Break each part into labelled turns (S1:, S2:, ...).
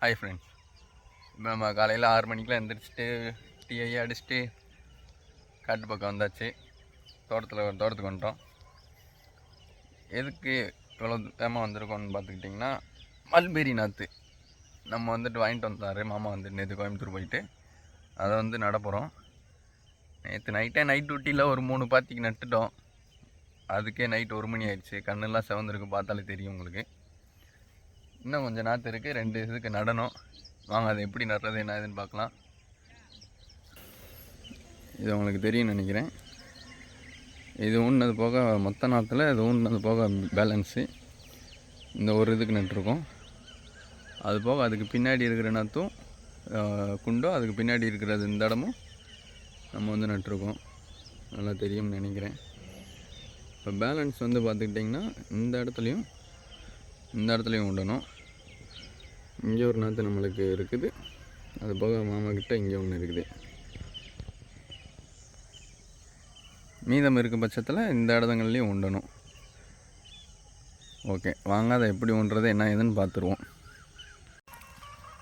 S1: Hi friends, இப்போ நம்ம காலையில் 6 மணிக்கெலாம் எழுந்திரிச்சிட்டு டீயை அடிச்சுட்டு காட்டு பக்கம் வந்தாச்சு. தோட்டத்துக்கு வந்துட்டோம். எதுக்கு இவ்வளோ வேகமாக வந்திருக்கோம்னு பார்த்துக்கிட்டிங்கன்னா, மல்பெரி நாற்று நம்ம வந்துட்டு வாங்கிட்டு வந்தார் மாமா. வந்துட்டு நேற்று கோயம்புத்தூர் போயிட்டு அதை வந்து நடப்போகிறோம். நேற்று நைட் டியூட்டியில் ஒரு 3 பாத்திக்கு நட்டுட்டோம். அதுக்கே நைட் 1 மணி ஆயிடுச்சு. கண்ணெல்லாம் செவந்திருக்கு, பார்த்தாலே தெரியும் உங்களுக்கு. இன்னும் கொஞ்சம் நாற்று இருக்குது, 2 இதுக்கு நடணும். வாங்க அதை எப்படி நடுறது என்ன இதுன்னு பார்க்கலாம். இது உங்களுக்கு தெரியும்னு நினைக்கிறேன். இது ஊன்னது போக மொத்த நாற்றுல இது ஊன்னது போக பேலன்ஸு இந்த ஒரு இதுக்கு நட்டுருக்கோம். அது போக அதுக்கு பின்னாடி இருக்கிற நாற்றும் குண்டோ அதுக்கு பின்னாடி இருக்கிறது இந்த இடமும் நம்ம வந்து நட்டுருக்கோம். நல்லா தெரியும்னு நினைக்கிறேன். இப்போ பேலன்ஸ் வந்து பார்த்துக்கிட்டிங்கன்னா இந்த இடத்துலையும் விடணும். இங்கே ஒரு நாற்று நம்மளுக்கு இருக்குது, அது போக மாமாக்கிட்ட இங்கே ஒன்று இருக்குது. மீதம் இருக்கும் பட்சத்தில் இந்த இடத்துங்கள்லேயும் உண்டணும். ஓகே, வாங்க அதை எப்படி உண்றது என்ன ஏதுன்னு பார்த்துருவோம்.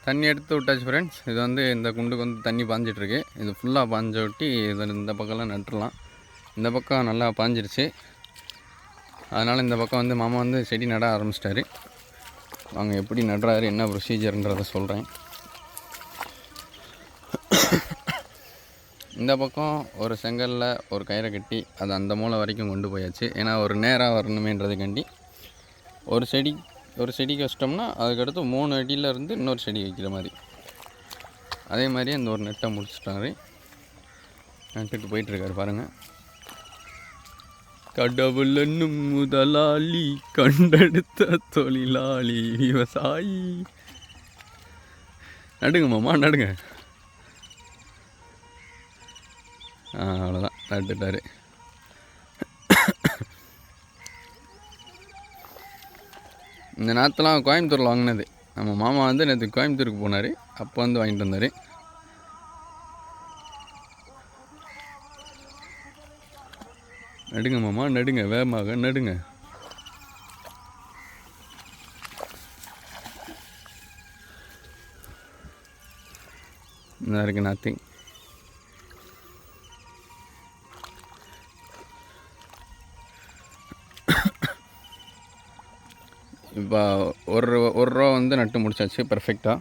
S1: தண்ணி எடுத்து விட்டாச்சு ஃப்ரெண்ட்ஸ். இது வந்து இந்த குண்டுக்கு வந்து தண்ணி பாஞ்சிட்ருக்கு. இது ஃபுல்லாக பாஞ்ச விட்டி இதில் இந்த பக்கம்லாம் நட்டுடலாம். இந்த பக்கம் நல்லா பாஞ்சிருச்சு. அதனால் இந்த பக்கம் வந்து மாமா வந்து செடி நட ஆரம்பிச்சிட்டாரு. வாங்க எப்படி நடுறாரு என்ன ப்ரொசீஜர்ன்றதை சொல்கிறேன். இந்த பக்கம் ஒரு செங்கலில் ஒரு கயிறை கட்டி அதை அந்த மூலை வரைக்கும் கொண்டு போயாச்சு. ஏன்னா ஒரு நேராக வரணுமேன்றதுக்காண்டி ஒரு செடிக்கு வச்சிட்டோம்னா அதுக்கடுத்து 3 அடியிலேருந்து இன்னொரு செடி வைக்கிற மாதிரி. அதே மாதிரி அந்த ஒரு நெட்டை முடிச்சிட்டாரு, நட்டுட்டு போயிட்டுருக்காரு பாருங்கள். கடவுள் என்னும் முதலாளி, கண்டெடுத்த தொழிலாளி, விவசாயி. நடுங்க மாமா நடுங்க. அவ்வளோதான், நட்டுட்டாரு. இந்த நாற்றுலாம் கோயம்புத்தூரில் வாங்கினது. நம்ம மாமா வந்து நேற்று கோயம்புத்தூருக்கு போனார், அப்போ வந்து வாங்கிட்டு வந்தார். நடுங்க மாமா நடுங்க, வேகமாக நடுங்க. இந்த இருக்கு நாற்று. இப்போ ஒரு ரோ வந்து நட்டு முடிச்சாச்சு பர்ஃபெக்டாக.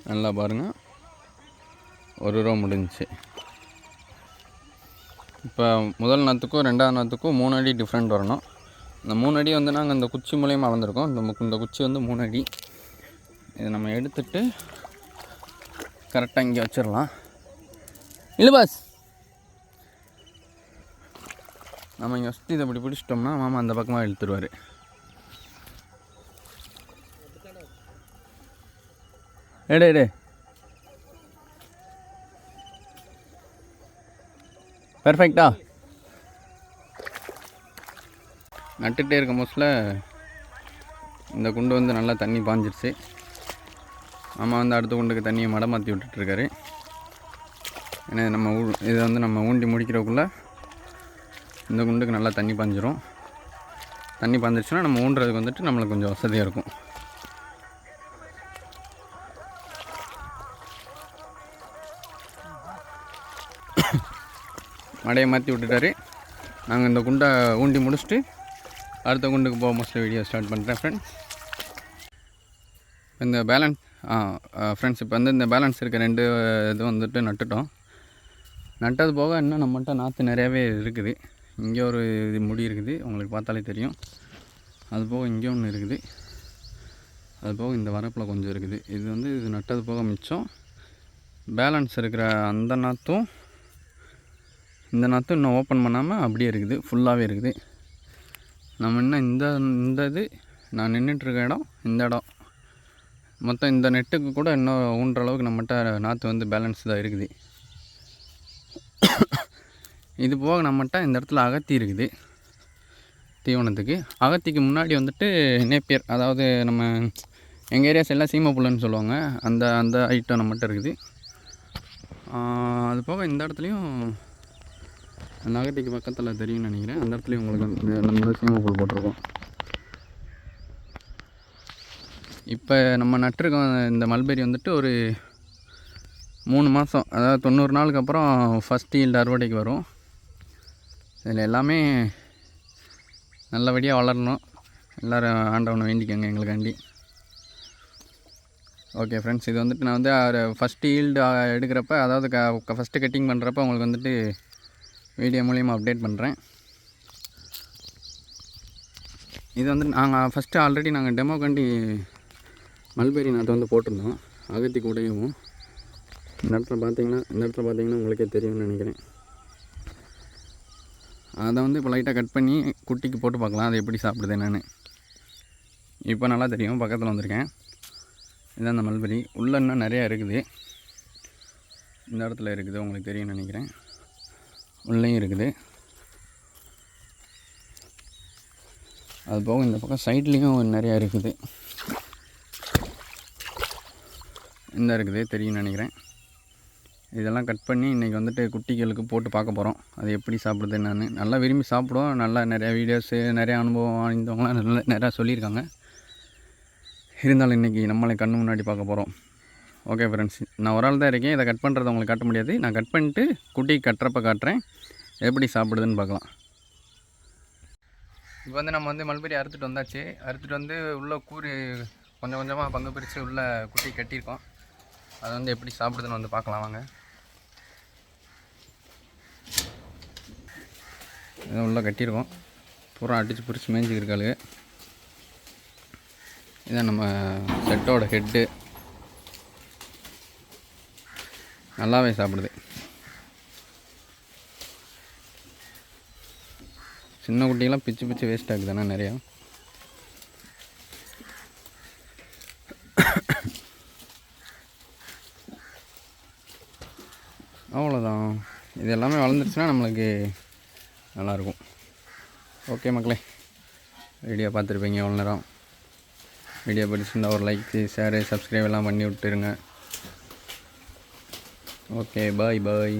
S1: நல்லா பாருங்கள், ஒரு ரோ முடிஞ்சிச்சு. இப்போ முதல் நாற்றுக்கும் 2ஆவது நாற்றுக்கும் 3 அடி டிஃப்ரெண்ட் வரணும். இந்த 3 அடி வந்து நாங்கள் இந்த குச்சி மூலியமாக வளர்ந்துருக்கோம். இந்த குச்சி வந்து 3 அடி. இதை நம்ம எடுத்துட்டு கரெக்டாக இங்கே வச்சிடலாம். இல்லை பாஸ், நம்ம இங்கே வசதி இதை இப்படி பிடிச்சிட்டோம்னா மாமா அந்த பக்கமாக இழுத்துருவார். எடே பெர்ஃபெக்டா நட்டுகிட்டே இருக்க மோஸ்டில் இந்த குண்டு வந்து நல்லா தண்ணி பாஞ்சிருச்சு. மாமா வந்து அடுத்த குண்டுக்கு தண்ணியை மாற்றி விட்டுட்டுருக்காரு. ஏன்னா இதை வந்து நம்ம ஊண்டி முடிக்கிறதுக்குள்ளே இந்த குண்டுக்கு நல்லா தண்ணி பாஞ்சிரும். தண்ணி பாஞ்சிருச்சுன்னா நம்ம ஊண்டுறதுக்கு வந்துட்டு நம்மளுக்கு கொஞ்சம் வசதியாக இருக்கும். மடையை மாற்றி விட்டுட்டாரு. நாங்கள் இந்த குண்டை ஊண்டி முடிச்சுட்டு அடுத்த குண்டுக்கு போக மோஸ்ட்லி வீடியோ ஸ்டார்ட் பண்ணுறேன் ஃப்ரெண்ட்ஸ். இந்த பேலன்ஸ் ஃப்ரெண்ட்ஸ் இப்போ வந்து இந்த பேலன்ஸ் இருக்க 2 இது வந்துட்டு நட்டுட்டோம். நட்டது போக இன்னும் நம்மகிட்ட நாற்று நிறையாவே இருக்குது. இங்கே ஒரு இது முடி இருக்குது, உங்களுக்கு பார்த்தாலே தெரியும். அது போக இங்கே ஒன்று இருக்குது, அது போக இந்த வரப்பில் கொஞ்சம் இருக்குது. இது வந்து இது நட்டது போக மிச்சம். பேலன்ஸ் இருக்கிற அந்த நாற்றும் இந்த நாற்று இன்னும் ஓப்பன் பண்ணாமல் அப்படியே இருக்குது, ஃபுல்லாகவே இருக்குது. நம்ம இன்னும் இந்த இது நான் நின்றுட்டுருக்க இடம், இந்த இடம் மொத்தம் இந்த நெட்டுக்கு கூட இன்னும் ஊன்ற அளவுக்கு நம்மகிட்ட நாற்று வந்து பேலன்ஸ் தான் இருக்குது. இது போக நம்மகிட்ட இந்த இடத்துல அகத்தி இருக்குது தீவனத்துக்கு. அகத்திக்கு முன்னாடி வந்துட்டு நேப்பியர், அதாவது நம்ம எங்கள் ஏரியா சைடில் சீமப்புல்லுன்னு சொல்லுவாங்க, அந்த ஐட்டம் நம்மகிட்ட இருக்குது. அது போக இந்த இடத்துலையும் அந்த அகத்திக்கு பக்கத்தில் தெரியும்னு நினைக்கிறேன். அந்த இடத்துலையும் உங்களுக்கு நம்ம சீமப்புல் போட்டிருக்கோம். இப்போ நம்ம நட்டுருக்கோம் இந்த மல்பெரி வந்துட்டு ஒரு 3 மாதம், அதாவது 90 நாளுக்கு அப்புறம் ஃபஸ்ட் ஈல்டு அறுவடைக்கு வரும். இதில் எல்லாமே நல்லபடியாக வளரணும். எல்லோரும் ஆண்டவனை வேண்டிக்கோங்க எங்களுக்காண்டி. ஓகே ஃப்ரெண்ட்ஸ், இது வந்துட்டு நான் வந்து ஃபஸ்ட்டு ஈல்டு எடுக்கிறப்ப, அதாவது ஃபஸ்ட்டு கட்டிங் பண்ணுறப்ப உங்களுக்கு வந்துட்டு வீடியோ மூலிமா அப்டேட் பண்ணுறேன். இது வந்து நாங்கள் ஃபஸ்ட்டு ஆல்ரெடி நாங்கள் டெமோக்காண்டி மல்பெரி நாற்றை வந்து போட்டிருந்தோம், அகத்தி கூடையும். இந்த இடத்துல பார்த்தீங்கன்னா உங்களுக்கே தெரியும்னு நினைக்கிறேன். அதை வந்து இப்போ லைட்டாக கட் பண்ணி குட்டிக்கு போட்டு பார்க்கலாம் அது எப்படி சாப்பிடுது என்னென்னு. இப்போ நல்லா தெரியும், பக்கத்தில் வந்திருக்கேன். இதுதான் அந்த மல்பெரி. உள்ளே இன்னும் நிறையா இருக்குது. இந்த இடத்துல இருக்குது, உங்களுக்கு தெரியும்னு நினைக்கிறேன். உள்ளேயும் இருக்குது. அது போக இந்த பக்கம் சைட்லேயும் நிறையா இருக்குது. இந்த இருக்குது, தெரியும்னு நினைக்கிறேன். இதெல்லாம் கட் பண்ணி இன்றைக்கி வந்துட்டு குட்டிகளுக்கு போட்டு பார்க்க போகிறோம் அது எப்படி சாப்பிடுது என்னன்னு. நல்லா விரும்பி சாப்பிடுவோம். நல்லா நிறையா வீடியோஸு, நிறையா அனுபவம் வாய்ந்தவங்களாம் நிறையா சொல்லியிருக்காங்க. இருந்தாலும் இன்றைக்கி நம்மளை கண்ணு முன்னாடி பார்க்க போகிறோம். ஓகே ஃப்ரெண்ட்ஸ், நான் ஒரு ஆள் தான் இருக்கேன். இதை கட் பண்ணுறதை உங்களுக்கு காட்ட முடியாது. நான் கட் பண்ணிட்டு குட்டிக்கு கட்டுறப்ப காட்டுறேன் எப்படி சாப்பிடுதுன்னு பார்க்கலாம். இப்போ வந்து நம்ம வந்து மல்பெரி அறுத்துட்டு வந்தாச்சு. அறுத்துட்டு வந்து உள்ளே கூறு கொஞ்சம் கொஞ்சமாக பங்கு பிரித்து உள்ளே குட்டி கட்டியிருக்கோம். அதை வந்து எப்படி சாப்பிடுதுன்னு வந்து பார்க்கலாம் வாங்க. இதை உள்ளே கட்டியிருக்கோம். பூரா அடித்து பிரித்து மேய்ஞ்சிக்கிருக்காளு. இதான் நம்ம செட்டோட ஹெட்டு. நல்லாவே சாப்பிடுது. சின்ன குட்டியெல்லாம் பிச்சு வேஸ்ட் ஆகுதுண்ணா நிறையா. அவ்வளோதான். இது எல்லாமே வளர்ந்துருச்சுன்னா நம்மளுக்கு நல்லாயிருக்கும். ஓகே மக்களே, வீடியோ பார்த்துருப்பீங்க எவ்வளோ நேரம். வீடியோ பிடிச்சிருந்தா ஒரு லைக்கு, ஷேரு, சப்ஸ்கிரைப் எல்லாம் பண்ணி விட்டுருங்க. ஓகே, பாய்.